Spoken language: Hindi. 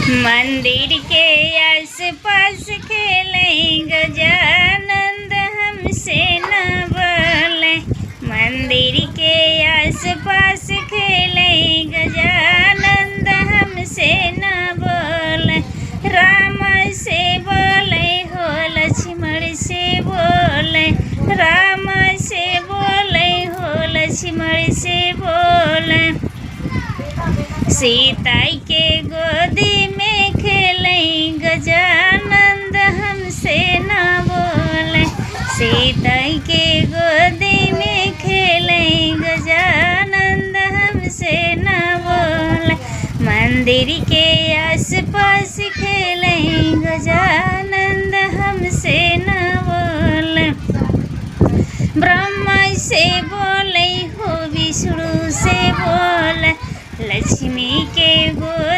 मंदिर के आस पास खेले गजानंद हमसे न बोले। मंदिर के आस पास खेले गजानंद हमसे न बोले। राम से बोले हो लक्ष्मण से बोले। राम से बोले हो लक्ष्मण से बोले। सीता के गोदी में खेले गजानंद हमसे न बोले। सीता के गोदी में खेले गजानंद हमसे न बोले। मंदिर के आस पास खेले गजानंद हमसे न बोले। ब्रह्मा से बोले हो विष्णु से बोले। लक्ष्मी के गो